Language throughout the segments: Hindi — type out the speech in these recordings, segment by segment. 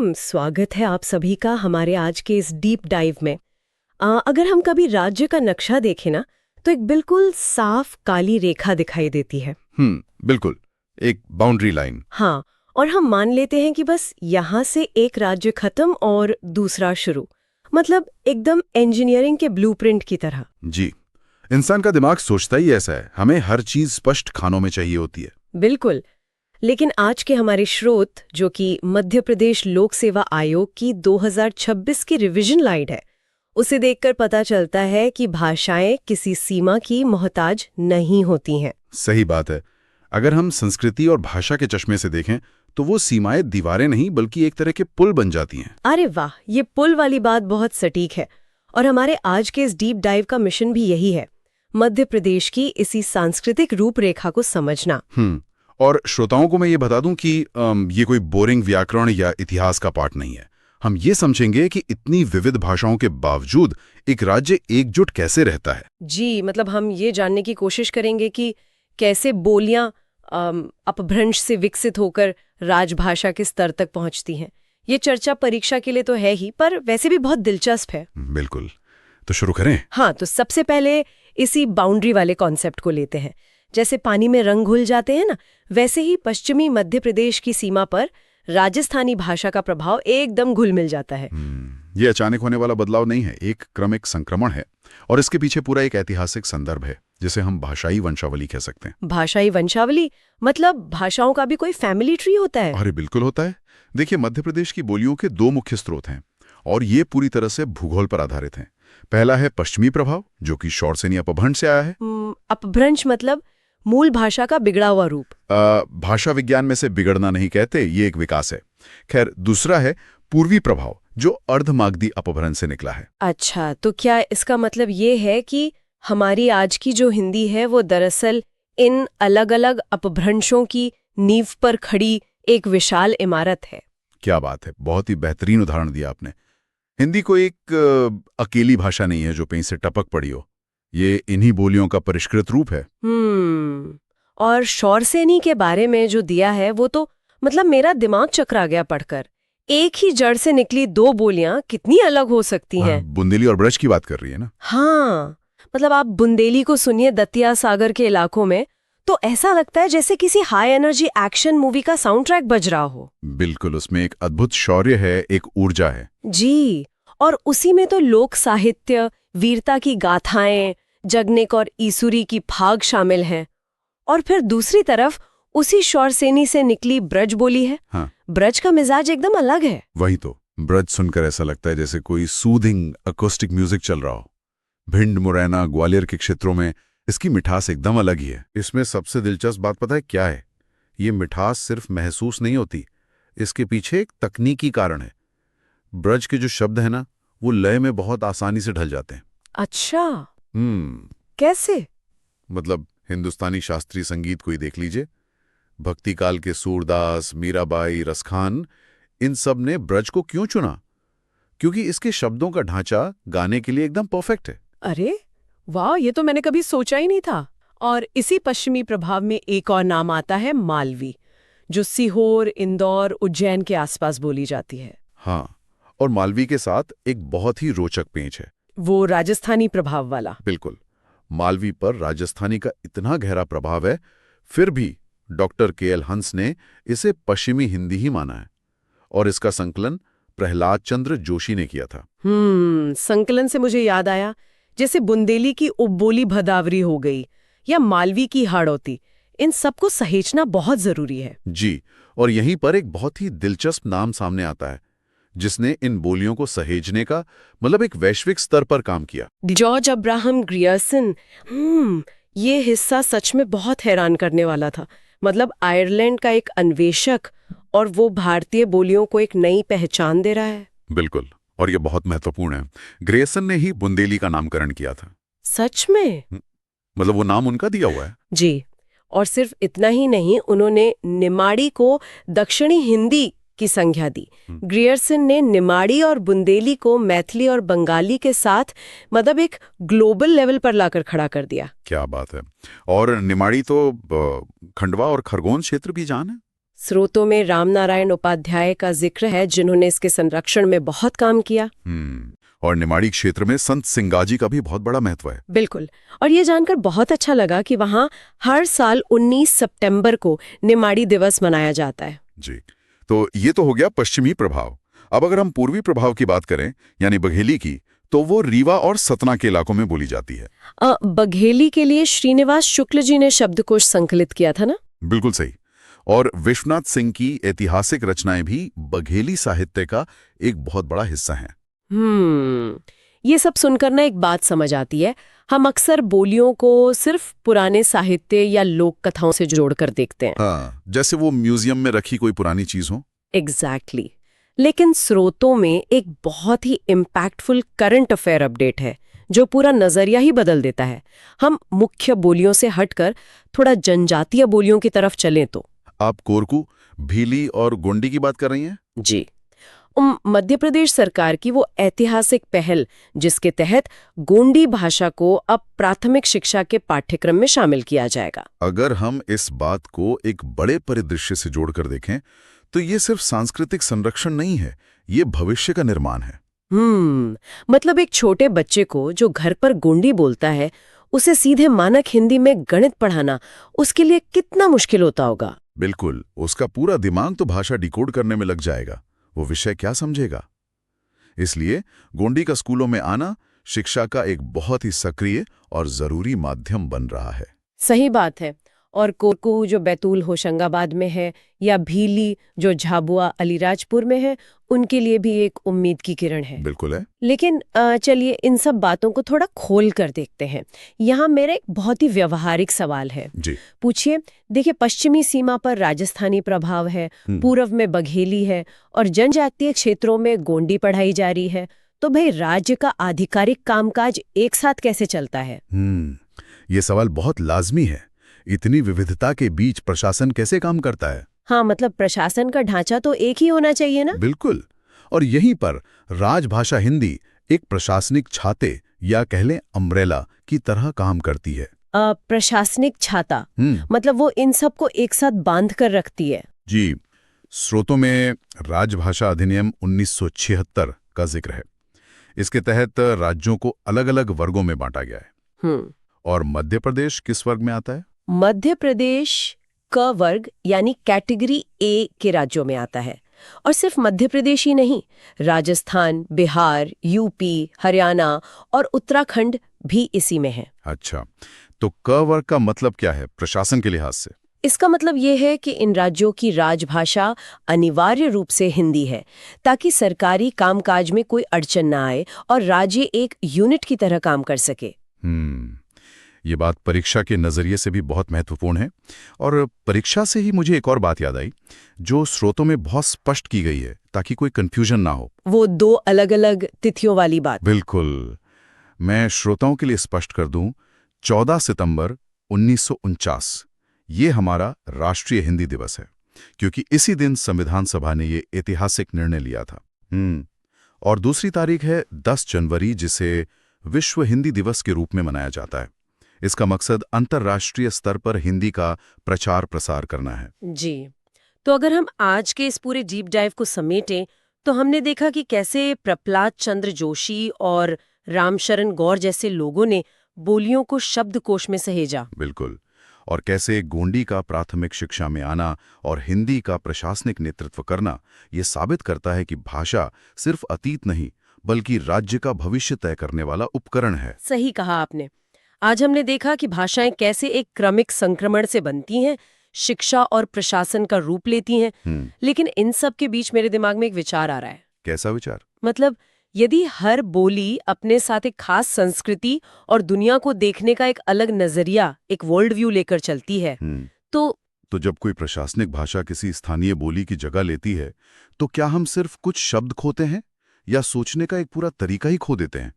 स्वागत है आप सभी का हमारे आज के इस डीप डाइव में। अगर हम कभी राज्य का नक्शा देखें ना, तो एक बिल्कुल साफ काली रेखा दिखाई देती है। बिल्कुल, एक बाउंड्री लाइन। हाँ, और हम मान लेते हैं कि बस यहाँ से एक राज्य खत्म और दूसरा शुरू, मतलब एकदम इंजीनियरिंग के ब्लूप्रिंट की तरह। जी, इंसान का दिमाग सोचता ही ऐसा है, हमें हर चीज स्पष्ट खानों में चाहिए होती है। बिल्कुल, लेकिन आज के हमारे स्रोत, जो कि मध्य प्रदेश लोक सेवा आयोग की 2026 की रिवीजन लाइट है, उसे देखकर पता चलता है कि भाषाएं किसी सीमा की मोहताज नहीं होती हैं। सही बात है। अगर हम संस्कृति और भाषा के चश्मे से देखें तो वो सीमाएं दीवारें नहीं बल्कि एक तरह के पुल बन जाती हैं। अरे वाह, ये पुल वाली बात बहुत सटीक है। और हमारे आज के इस डीप डाइव का मिशन भी यही है, मध्य प्रदेश की इसी सांस्कृतिक रूपरेखा को समझना। और श्रोताओं को मैं ये बता दूं कि ये कोई बोरिंग व्याकरण या इतिहास का पाठ नहीं है। हम ये समझेंगे कि इतनी विविध भाषाओं के बावजूद एक राज्य एकजुट कैसे रहता है। जी, मतलब हम ये जानने की कोशिश करेंगे कि कैसे बोलियां अपभ्रंश से विकसित होकर राजभाषा के स्तर तक पहुंचती हैं। ये चर्चा परीक्षा के लिए तो है ही, पर वैसे भी बहुत दिलचस्प है। बिल्कुल, तो शुरू करें। हाँ, तो सबसे पहले इसी बाउंड्री वाले कॉन्सेप्ट को लेते हैं। जैसे पानी में रंग घुल जाते हैं ना, वैसे ही पश्चिमी मध्य प्रदेश की सीमा पर राजस्थानी भाषा का प्रभाव एकदम घुल मिल जाता है। ये अचानक होने वाला बदलाव नहीं है, एक क्रमिक संक्रमण है और इसके पीछे पूरा एक ऐतिहासिक संदर्भ है, जिसे हम भाषाई वंशावली कह सकते हैं। भाषाई वंशावली मतलब भाषाओं का भी कोई फैमिली ट्री होता है? अरे बिल्कुल होता है। देखिए, मध्य प्रदेश की बोलियों के दो मुख्य स्रोत हैं और ये पूरी तरह से भूगोल पर आधारित हैं। पहला है पश्चिमी प्रभाव, जो कि शौरसेनी अपभ्रंश से आया है। अपभ्रंश मतलब मूल भाषा का बिगड़ा हुआ रूप। भाषा विज्ञान में से बिगड़ना नहीं कहते, ये एक विकास है। खैर, दूसरा है पूर्वी प्रभाव, जो अर्धमागधी अपभ्रंश से निकला है। अच्छा, तो क्या इसका मतलब ये है कि हमारी आज की जो हिंदी है वो दरअसल इन अलग अलग अपभ्रंशों की नींव पर खड़ी एक विशाल इमारत है? क्या बात है, बहुत ही बेहतरीन उदाहरण दिया आपने। हिंदी कोई एक अकेली भाषा नहीं है जो कहीं से टपक पड़ी हो। ये इन्हीं बोलियों का परिष्कृत रूप है। और शौरसेनी के बारे में जो दिया है वो तो मतलब मेरा दिमाग चकरा गया पढ़कर। एक ही जड़ से निकली दो बोलियां कितनी अलग हो सकती हैं। बुंदेली और ब्रज की बात कर रही है ना? हाँ, मतलब आप बुंदेली को सुनिए दतिया सागर के इलाकों में, तो ऐसा लगता है जैसे किसी हाई एनर्जी एक्शन मूवी का साउंड ट्रैक बज रहा हो। बिल्कुल, उसमें एक अद्भुत शौर्य है, एक ऊर्जा है। जी, और उसी में तो लोक साहित्य, वीरता की गाथाएं, जगनेक और ईसुरी की फाग शामिल हैं। और फिर दूसरी तरफ उसी शौरसेनी से निकली ब्रज बोली है। हाँ। ब्रज का मिजाज एकदम अलग है। वही तो, ब्रज सुनकर ऐसा लगता है जैसे कोई सूदिंग अकोस्टिक म्यूजिक चल रहा हो। भिंड, मुरैना, ग्वालियर के क्षेत्रों में इसकी मिठास एकदम अलग ही है। इसमें सबसे दिलचस्प बात पता है क्या है? ये मिठास सिर्फ महसूस नहीं होती, इसके पीछे एक तकनीकी कारण है। ब्रज के जो शब्द है ना, वो लय में बहुत आसानी से ढल जाते हैं। अच्छा, कैसे? मतलब हिंदुस्तानी शास्त्रीय संगीत को ही देख लीजिए। भक्ति काल के सूरदास, मीराबाई, रसखान, इन सब ने ब्रज को क्यों चुना? क्योंकि इसके शब्दों का ढांचा गाने के लिए एकदम परफेक्ट है। अरे वाह, ये तो मैंने कभी सोचा ही नहीं था। और इसी पश्चिमी प्रभाव में एक और नाम आता है मालवी, जो सीहोर, इंदौर, उज्जैन के आसपास बोली जाती है। हाँ, और मालवी के साथ एक बहुत ही रोचक पेंच है, वो राजस्थानी प्रभाव वाला। बिल्कुल, मालवी पर राजस्थानी का इतना गहरा प्रभाव है, फिर भी डॉक्टर के.एल. हंस ने इसे पश्चिमी हिंदी ही माना है और इसका संकलन प्रहलाद चंद्र जोशी ने किया था। संकलन से मुझे याद आया, जैसे बुंदेली की उपबोली भदावरी हो गई या मालवी की हाड़ौती, इन सबको सहेजना बहुत जरूरी है। जी, और यहीं पर एक बहुत ही दिलचस्प नाम सामने आता है जिसने इन बोलियों को सहेजने का मतलब एक वैश्विक स्तर पर काम किया। George Abraham Grierson. ये हिस्सा सच में बहुत हैरान करने वाला था। मतलब आयरलैंड का एक अन्वेषक, और वो भारतीय बोलियों को एक नई पहचान दे रहा है। बिल्कुल, और ये बहुत महत्वपूर्ण है। ग्रियर्सन ने ही बुंदेली का नामकरण किया था। सच में? मतलब वो नाम उनका दिया हुआ है। जी, और सिर्फ इतना ही नहीं, उन्होंने निमाड़ी को दक्षिणी हिंदी की संज्ञा दी। ग्रियर्सन ने निमाड़ी और बुंदेली को मैथिली और बंगाली के साथ मतलब एक ग्लोबल लेवल पर लाकर खड़ा कर दिया। क्या बात है। और निमाड़ी तो खंडवा और खरगोन क्षेत्र भी जान है। स्रोतों में रामनारायण उपाध्याय का जिक्र है, जिन्होंने इसके संरक्षण में बहुत काम किया। और निमाड़ी क्षेत्र में संत सिंगाजी का भी बहुत बड़ा महत्व है। बिल्कुल। और ये जानकर बहुत अच्छा लगा कि वहाँ हर साल 19 सितंबर को निमाड़ी दिवस मनाया जाता है। जी, तो ये तो हो गया पश्चिमी प्रभाव। अब अगर हम पूर्वी प्रभाव की बात करें, यानी बघेली की, तो वो रीवा और सतना के इलाकों में बोली जाती है। बघेली के लिए श्रीनिवास शुक्ल जी ने शब्दकोश संकलित किया था ना? बिल्कुल सही। और विश्वनाथ सिंह की ऐतिहासिक रचनाएं भी बघेली साहित्य का एक बहुत बड़ा हिस्सा हैं। ये सब सुनकर ना एक बात समझ आती है। हम अक्सर बोलियों को सिर्फ पुराने साहित्य या लोक कथाओं से जोड़कर देखते हैं। हाँ, जैसे वो म्यूजियम में रखी कोई पुरानी चीज हो। एग्जैक्टली। लेकिन स्रोतों में एक बहुत ही इम्पैक्टफुल करंट अफेयर अपडेट है, जो पूरा नजरिया ही बदल देता है। हम मुख्य बोलियों से हटकर थोड़ा जनजातीय बोलियों की तरफ चलें तो। आप कोरकू, भीली और गोंडी की बात कर रही हैं? जी। मध्य प्रदेश सरकार की वो ऐतिहासिक पहल, जिसके तहत गोंडी भाषा को अब प्राथमिक शिक्षा के पाठ्यक्रम में शामिल किया जाएगा। अगर हम इस बात को एक बड़े परिदृश्य से जोड़कर देखें, तो ये सिर्फ सांस्कृतिक संरक्षण नहीं है, ये भविष्य का निर्माण है। मतलब एक छोटे बच्चे को जो घर पर गोंडी बोलता है, उसे सीधे मानक हिंदी में गणित पढ़ाना उसके लिए कितना मुश्किल होता होगा। बिल्कुल, उसका पूरा दिमाग तो भाषा डिकोड करने में लग जाएगा। वो विषय क्या समझेगा? इसलिए गोंडी का स्कूलों में आना शिक्षा का एक बहुत ही सक्रिय और जरूरी माध्यम बन रहा है। सही बात है। और कोरकू जो बैतूल होशंगाबाद में है, या भीली जो झाबुआ अलीराजपुर में है, उनके लिए भी एक उम्मीद की किरण है। बिल्कुल है। लेकिन चलिए इन सब बातों को थोड़ा खोल कर देखते हैं। यहाँ मेरा एक बहुत ही व्यवहारिक सवाल है। जी। पूछिए। देखिए, पश्चिमी सीमा पर राजस्थानी प्रभाव है, पूर्व में बघेली है और जनजातीय क्षेत्रों में गोंडी पढ़ाई जा रही है। तो भाई राज्य का आधिकारिक कामकाज एक साथ कैसे चलता है? ये सवाल बहुत लाजमी है। इतनी विविधता के बीच प्रशासन कैसे काम करता है? हाँ, मतलब प्रशासन का ढांचा तो एक ही होना चाहिए ना? बिल्कुल। और यहीं पर राजभाषा हिंदी एक प्रशासनिक छाते या कह लें अम्ब्रेला की तरह काम करती है। प्रशासनिक छाता मतलब वो इन सब को एक साथ बांध कर रखती है। जी। स्रोतों में राजभाषा अधिनियम 1976 का जिक्र है। इसके तहत राज्यों को अलग अलग वर्गों में बांटा गया है। और मध्य प्रदेश किस वर्ग में आता है? मध्य प्रदेश क वर्ग यानी कैटेगरी ए के राज्यों में आता है। और सिर्फ मध्य प्रदेश ही नहीं, राजस्थान, बिहार, यूपी, हरियाणा और उत्तराखंड भी इसी में है। अच्छा, तो क वर्ग का मतलब क्या है प्रशासन के लिहाज से? इसका मतलब ये है कि इन राज्यों की राजभाषा अनिवार्य रूप से हिंदी है, ताकि सरकारी कामकाज में कोई अड़चन ना आए और राज्य एक यूनिट की तरह काम कर सके। ये बात परीक्षा के नजरिए से भी बहुत महत्वपूर्ण है। और परीक्षा से ही मुझे एक और बात याद आई, जो स्रोतों में बहुत स्पष्ट की गई है, ताकि कोई कंफ्यूजन ना हो। वो 2 अलग-अलग तिथियों वाली बात। बिल्कुल। मैं श्रोताओं के लिए स्पष्ट कर दूं, 14 सितंबर 1949 ये हमारा राष्ट्रीय हिंदी दिवस है, क्योंकि इसी दिन संविधान सभा ने ये ऐतिहासिक निर्णय लिया था। और दूसरी तारीख है 10 जनवरी, जिसे विश्व हिंदी दिवस के रूप में मनाया जाता है। इसका मकसद अंतर्राष्ट्रीय स्तर पर हिंदी का प्रचार प्रसार करना है। जी। तो अगर हम आज के इस पूरे डीप डाइव को समेटें, तो हमने देखा कि कैसे प्रहलाद चंद्र जोशी और रामशरण गौर जैसे लोगों ने बोलियों को शब्दकोश में सहेजा। बिल्कुल। और कैसे गोंडी का प्राथमिक शिक्षा में आना और हिंदी का प्रशासनिक नेतृत्व करना ये साबित करता है कि भाषा सिर्फ अतीत नहीं, बल्कि राज्य का भविष्य तय करने वाला उपकरण है। सही कहा आपने। आज हमने देखा कि भाषाएं कैसे एक क्रमिक संक्रमण से बनती हैं, शिक्षा और प्रशासन का रूप लेती हैं। लेकिन इन सब के बीच मेरे दिमाग में एक विचार आ रहा है। कैसा विचार? मतलब यदि हर बोली अपने साथ एक खास संस्कृति और दुनिया को देखने का एक अलग नजरिया, एक वर्ल्ड व्यू लेकर चलती है, तो जब कोई प्रशासनिक भाषा किसी स्थानीय बोली की जगह लेती है, तो क्या हम सिर्फ कुछ शब्द खोते हैं या सोचने का एक पूरा तरीका ही खो देते हैं?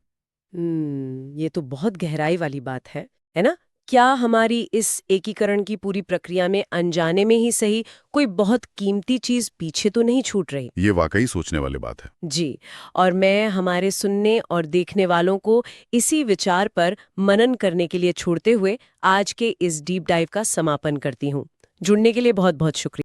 ये तो बहुत गहराई वाली बात है ना? क्या हमारी इस एकीकरण की पूरी प्रक्रिया में अनजाने में ही सही कोई बहुत कीमती चीज पीछे तो नहीं छूट रही? ये वाकई सोचने वाली बात है। जी। और मैं हमारे सुनने और देखने वालों को इसी विचार पर मनन करने के लिए छोड़ते हुए आज के इस डीप डाइव का समापन करती हूँ। जुड़ने के लिए बहुत बहुत शुक्रिया।